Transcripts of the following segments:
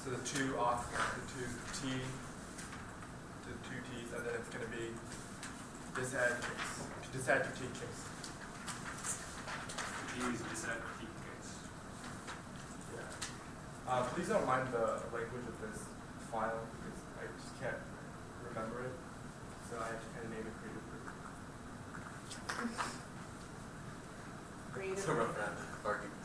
So the two T, the two T's, and then it's going to be disadd critique case. Use disadd critique case. Yeah. Please don't mind the language of this file because I just can't remember it. So I have to kind of name it creatively. Creative. So rough around argument.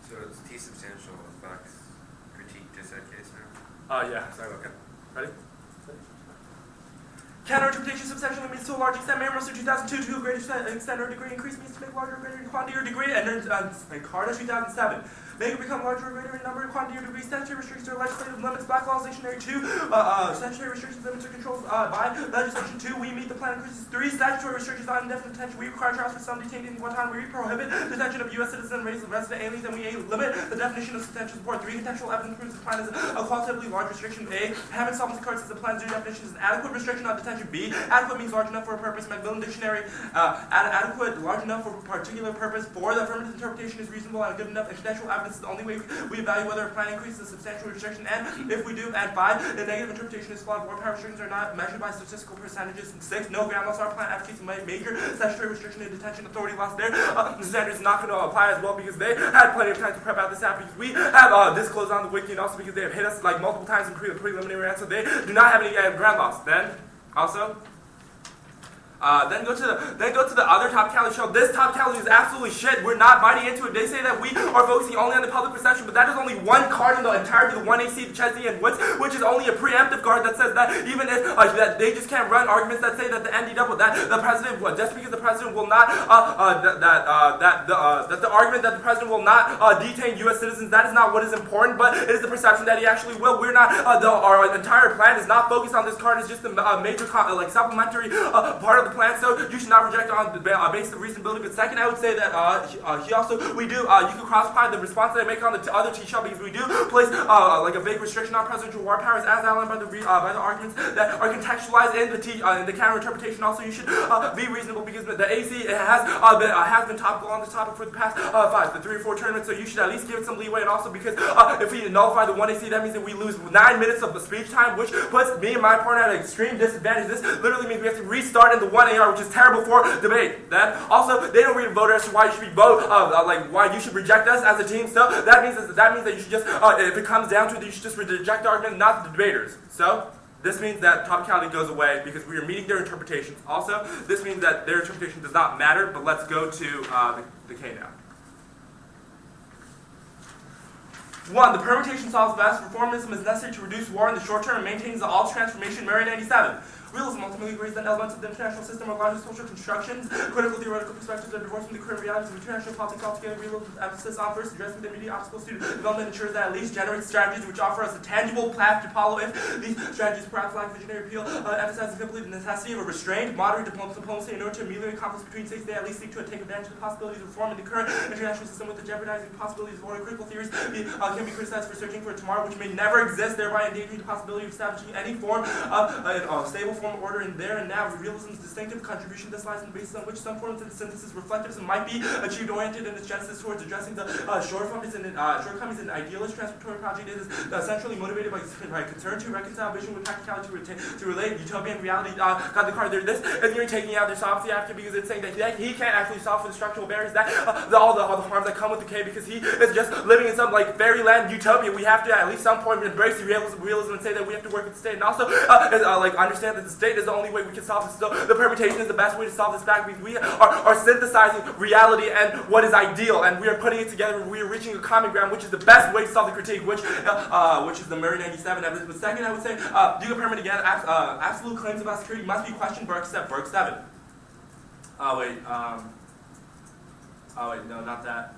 So it's T substantial box critique disadd case now? Yeah, sorry, okay. Ready? Counter-interpretation substantially means to a large extent, Merriam Webster 2002, to a greater extent or degree, increase means to make larger or greater in quantity or degree, and Carter 2007. Make it become larger or greater in number, quantity, or degree. Statutory restrictions or legislative limits. Black Law Dictionary 2. Statutory restrictions, limits, or controls by legislation 2. We meet the plan increases 3. Statutory restrictions on indefinite detention. We require transfer of some detained in one time. We prohibit detention of U.S. citizens and resident aliens, and we limit the definition of substantial support. 3. Contextual evidence proves the plan is a qualitatively large restriction. A. Having solvency cards as the plan's new definition is an adequate restriction on detention. B. Adequate means large enough for a purpose. Macmillan Dictionary. Adequate, large enough for a particular purpose. 4. The affirmative interpretation is reasonable and good enough. And contextual evidence is the only way we evaluate whether a plan increases a substantial restriction, and if we do, and 5, the negative interpretation is flawed. War power restrictions are not measured by statistical percentages. And 6, no ground laws are plan advocates a major statutory restriction in detention authority lost there. The standard is not going to apply as well because they had plenty of time to prep out this app because we have disclosed on the wiki and also because they have hit us like multiple times in preliminary answer. They do not have any ground laws. Then, also, then go to the other top calorie show. This top calorie is absolutely shit. We're not biting into it. They say that we are focusing only on the public perception, but that is only one card in the entirety of the 1AC, the Chesney, and Woods, which is only a preemptive card that says that even if that they just can't run arguments that say that the NDW, that the president, just because the president will not, that the argument that the president will not detain U.S. citizens, that is not what is important, but it is the perception that he actually will. We're not, our entire plan is not focused on this card. It's just a major, supplementary part of the plan, so you should not reject it on the basis of reasonability. But second, I would say that you can cross-apply the response that I make on the other T-shell because we do place like a vague restriction on presidential war powers as outlined by the arguments that are contextualized in the counter-interpretation. Also, you should be reasonable because the AC has been topical on this topic for the past 3 or 4 tournaments, so you should at least give it some leeway. And also because if we nullify the 1AC, that means that we lose 9 minutes of the speech time, which puts me and my partner at an extreme disadvantage. This literally means we have to restart in the 1AR, which is terrible for debate. Then also, they don't read a voter as to why you should be why you should reject us as a team. So that means that you should just, if it comes down to it, you should just reject the argument, not the debaters. So this means that topicality goes away because we are meeting their interpretations. Also, this means that their interpretation does not matter. But let's go to the K now. 1. The permutation solves best. Reformism is necessary to reduce war in the short term and maintains the alt transformation. Murray 97. Realism ultimately agrees that elements of the international system are largely social constructions. Critical theoretical perspectives are divorced from the current realities of international politics altogether. Realism's emphasis on first addressing the immediate obstacles to development ensures that at least generates strategies which offer us a tangible path to follow. If these strategies perhaps lack visionary appeal, emphasizing simply the necessity of a restrained, moderate diplomacy in order to ameliorate conflicts between states, they at least seek to take advantage of the possibilities of reform in the current international system with the jeopardizing possibilities of order. Critical theories can be criticized for searching for a tomorrow which may never exist, thereby endangering the possibility of establishing any form of stable form of order in there and now. Realism's distinctive contribution thus lies in the basis on which some forms of synthesis reflectivism might be achieved, oriented in its genesis towards addressing the shortcomings in an idealist transformatory project. It is essentially motivated by concern to reconcile vision with practicality to relate utopian reality. Got the card there. This is you're taking out their sovereignty after because it's saying that he can't actually solve for the structural barriers that all the harms that come with the K because he is just living in some fairyland utopia. We have to at least some point embrace the realism and say that we have to work with the state and also understand that the state is the only way we can solve this. So the permutation is the best way to solve this fact because we are synthesizing reality and what is ideal, and we are putting it together. We are reaching a common ground, which is the best way to solve the critique, which is the Murray 97 evidence. But second, I would say you can permit again. Absolute claims about security must be questioned. Burke 7. Wait, no, not that.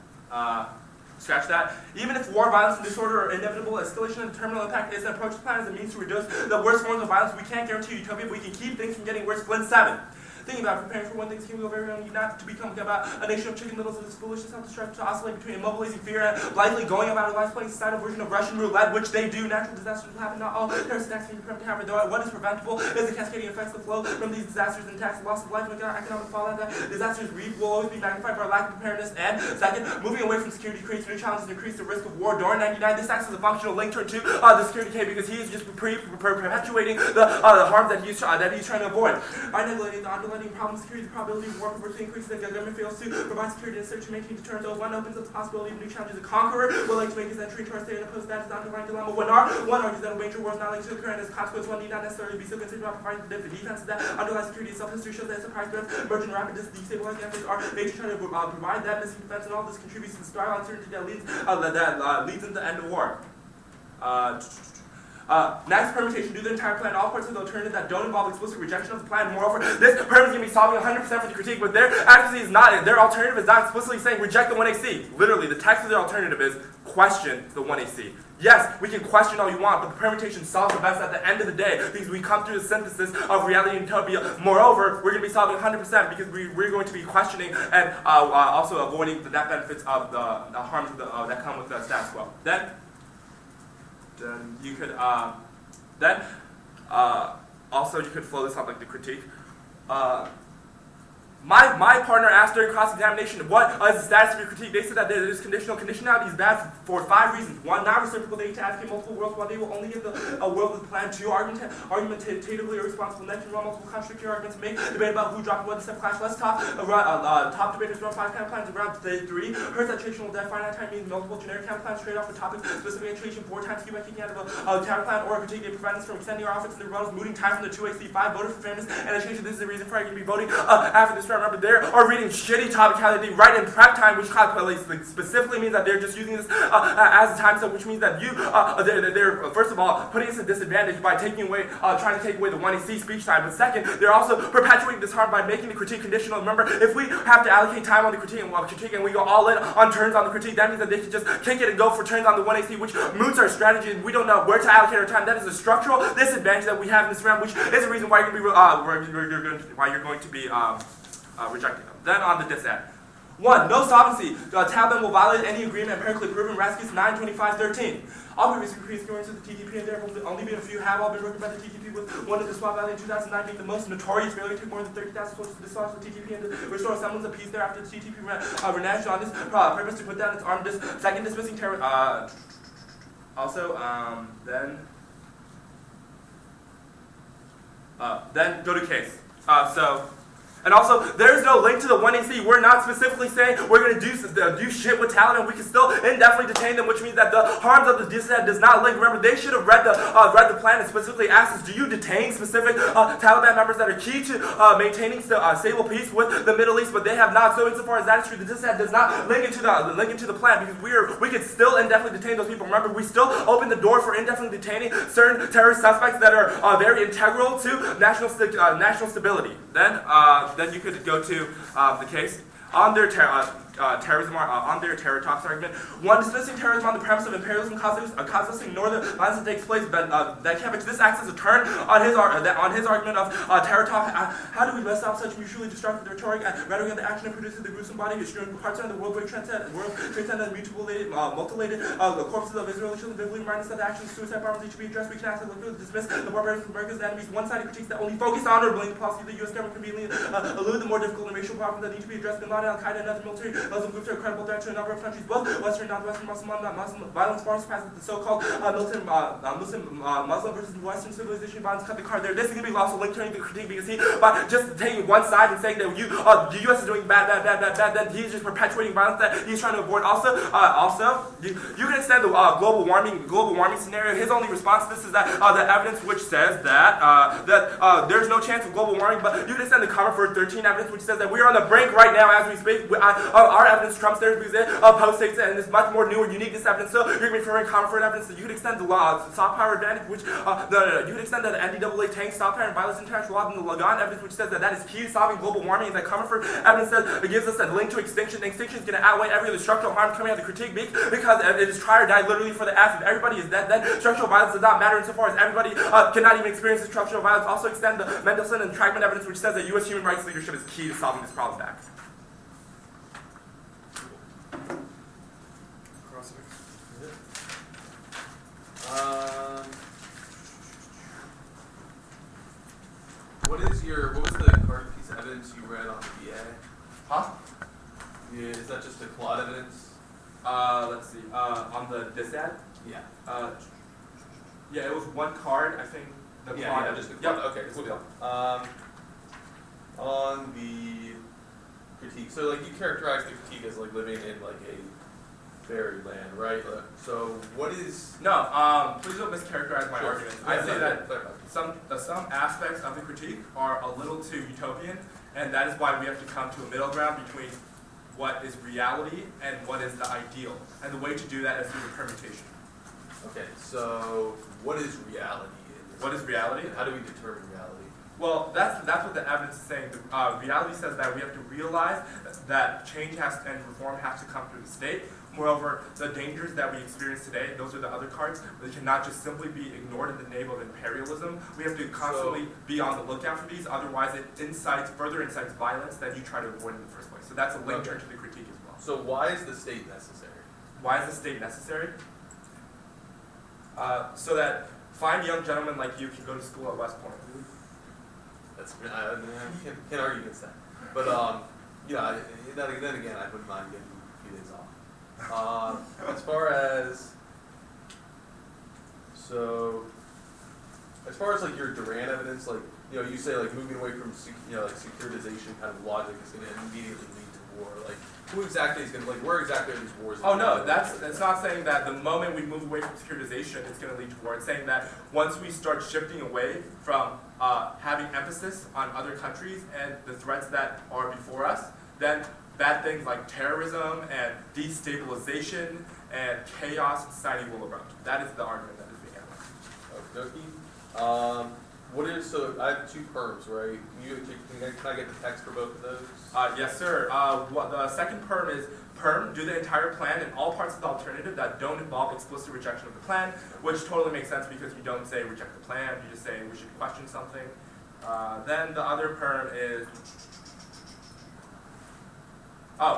Scratch that. Even if war, violence, and disorder are inevitable, escalation and terminal impact is an approach to plan as a means to reduce the worst forms of violence. We can't guarantee utopia, but we can keep things from getting worse. Flynn 7. Thinking about preparing for one thing, can we go very wrong, not to become about a nation of chicken littles, this foolishness, self-destruct, to oscillate between immobilizing fear and blithely going about our lives playing societal version of Russian roulette, which they do. Natural disasters will happen, not all. Terrorist attacks can be prevented, however, though what is preventable is the cascading effects that flow from these disasters and attacks, the loss of life, and economic fallout that disasters reap will always be magnified by our lack of preparedness. And second, moving away from security creates new challenges and increase the risk of war. During 99, this acts as a functional link to the security case because he is just perpetuating the harms that he's trying to avoid. By neglecting the underlying problem, security, the probability of war perversely increases if the government fails to provide security and to maintain deterrence. Though one opens up the possibility of new challenges, a conqueror will like to make his entry into our state and oppose that is the underlying dilemma. One argues that a major war is not likely to occur, and as a consequence, one need not necessarily be so concerned about providing the defenses that underlie security itself. History shows that surprise threats, emerging rapid destabilizing efforts are nature trying to provide that missing defense, and all this contributes to the spiral uncertainty that leads into the end of war. Next, permutation. Do the entire plan, all parts of the alternative that don't involve explicit rejection of the plan. Moreover, this perm is going to be solving 100% for the critique, but their advocacy is not, their alternative is not explicitly saying reject the 1AC. Literally, the text of their alternative is question the 1AC. Yes, we can question all you want, but the permutation solves the best at the end of the day because we come through the synthesis of reality and utopia. Moreover, we're going to be solving 100% because we're going to be questioning and also avoiding the net benefits of the harms of that come with the status quo. Then you could also you could flow this up like the critique. My partner asked during cross-examination, what is the status of your critique? They said that this conditionality is bad for 5 reasons. One, not reciprocal, they need to advocate multiple worlds, while they will only give a world with a plan. 2, argumentatively irresponsible. Next, run multiple contradictory arguments to make debate about who dropped what, step clash, less top. Top debaters run 5 kind of plans around 3. Hurts that traditional death, finite time means multiple generic kind of plans straight off the topic, specific iteration 4 times by kicking out of a counter plan or a critique. They prevent us from extending our offense to the rebuttals, moving time from the 2AC 5, voted for fairness, and I changed this is the reason for I can be voting after this round. Remember, they are reading shitty topicality right in prep time, which specifically means that they're just using this as a time step, which means that they're first of all putting us at disadvantage by trying to take away the 1AC speech time. But second, they're also perpetuating this harm by making the critique conditional. Remember, if we have to allocate time on the critique and we go all in on turns on the critique, that means that they can just kick it and go for turns on the 1AC, which moots our strategy, and we don't know where to allocate our time. That is a structural disadvantage that we have in this round, which is a reason why you're going to be rejecting them. Then on the dissent. 1. No solvency. The Taliban will violate any agreement empirically proven. Rascus 9:25-13. All previous increased going to the TTP, and there have only been a few have all been broken by the TTP, with one of the Swat Valley in 2009 being the most notorious. Failure took more than 30,000 soldiers to dislodge the TTP and to restore semblance of peace thereafter. The TTP reneged on this purpose to put down its armed second dismissing terror. Then go to case. And also, there's no link to the 1AC. We're not specifically saying we're going to do shit with Taliban. We can still indefinitely detain them, which means that the harms of the dissent does not link. Remember, they should have read the plan and specifically asked us, do you detain specific Taliban members that are key to maintaining stable peace with the Middle East? But they have not. So insofar as that is true, the dissent does not link into the plan because we could still indefinitely detain those people. Remember, we still open the door for indefinitely detaining certain terrorist suspects that are very integral to national stability. Then you could go to the case on their terrorism, on their terror talks argument. 1. Dismissing terrorism on the premise of imperialism causes us to ignore the violence that takes place. This acts as a turn on his argument of terror talk. How do we best stop such mutually destructive rhetoric rhetoric of the action that produces the gruesome body destroying parts of the world where trade center mutilated the corpses of Israeli children, vividly reminding us that the actions of suicide bombers need to be addressed. We can absolutely dismiss the barbarians from America's enemies. One-sided critiques that only focus on or blame the policy of the U.S. government conveniently elude the more difficult and racial problems that need to be addressed. Bin Laden, Al-Qaeda, and other military Muslim groups are a credible threat to a number of countries, both Western and non-Western Muslim violence far surpasses the so-called Muslim versus Western civilization violence. Cut the card there. This is going to be also linked to the critique because by just taking one side and saying that the U.S. is doing bad, then he's just perpetuating violence that he's trying to avoid. Also, you can extend the global warming scenario. His only response to this is that the evidence which says that there's no chance of global warming, but you can extend the Comerford 13 evidence which says that we are on the brink right now as we speak. Our evidence trumps theirs because it post-states it and is much more new and unique, this evidence. So you're going to be referring Comerford evidence that you could extend the soft power advantage, which you could extend the NDAA tank soft power and violence international law, and the Lagan evidence which says that is key to solving global warming, and that Comerford evidence says it gives us a link to extinction. Extinction is going to outweigh every other structural harm coming out of the critique because it is try or die literally for the ass. If everybody is dead, then structural violence does not matter insofar as everybody cannot even experience the structural violence. Also, extend the Mendelssohn and Tragman evidence, which says that U.S. human rights leadership is key to solving this problem back. What was the current piece of evidence you read on the VA? Huh? Yeah, is that just the plot evidence? Let's see. On the disad? Yeah. Yeah, it was one card, I think. The Yeah, quad- just the Yep. quad. Okay, cool. On the critique, so like you characterize the critique as like living in like a fairyland, right? So what is? No, please don't mischaracterize my Sure. arguments. Yeah, I say no, that clarify. some aspects of the critique are a little too utopian, and that is why we have to come to a middle ground between what is reality and what is the ideal. And the way to do that is through the permutation. Okay, so what is reality? What is reality? How do we determine reality? Well, that's what the evidence is saying. Reality says that we have to realize that change and reform has to come through the state. Moreover, the dangers that we experience today, those are the other cards, they cannot just simply be ignored in the name of imperialism. We have to constantly be on the lookout for these, otherwise it further incites violence that you try to avoid in the first place. So that's a link to the critique as well. So why is the state necessary? Why is the state necessary? So that fine young gentlemen like you can go to school at West Point. That's I can't argue against that. But yeah, then again, I wouldn't mind getting a few days off. As far as like your Duran evidence, like you say like moving away from like securitization kind of logic is going to immediately lead to war. Like who exactly is going to where exactly are these wars? Oh no, that's not saying that the moment we move away from securitization, it's going to lead to war. It's saying that once we start shifting away from having emphasis on other countries and the threats that are before us, then bad things like terrorism and destabilization and chaos in society will erupt. That is the argument that is being analyzed. Okay. So I have two perms, right? Can I get the text for both of those? Yes, sir. The second perm is do the entire plan and all parts of the alternative that don't involve explicit rejection of the plan, which totally makes sense because you don't say reject the plan, you just say we should question something. Then the other perm is,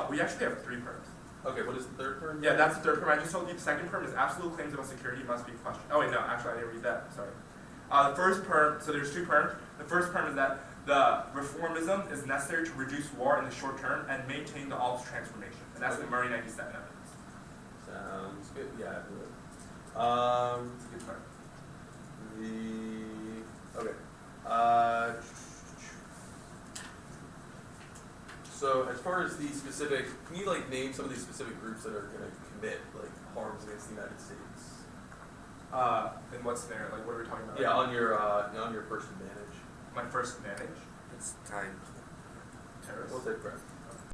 we actually have three perms. Okay, what is the third perm? Yeah, that's the third perm. I just told you the second perm is absolute claims about security must be questioned. Oh wait, no, actually I didn't read that, sorry. The first perm, so there's two perms. The first perm is that the reformism is necessary to reduce war in the short term and maintain the Alps transformation. And that's the Murray 97 evidence. Sounds good. Yeah, I believe it. It's a good part. Okay. So as far as the specific, can you like name some of these specific groups that are going to commit like harms against the United States? In what scenario? Like, what are we talking about? Yeah, on your first advantage. My first advantage? It's time. Terrorists. We'll take prep.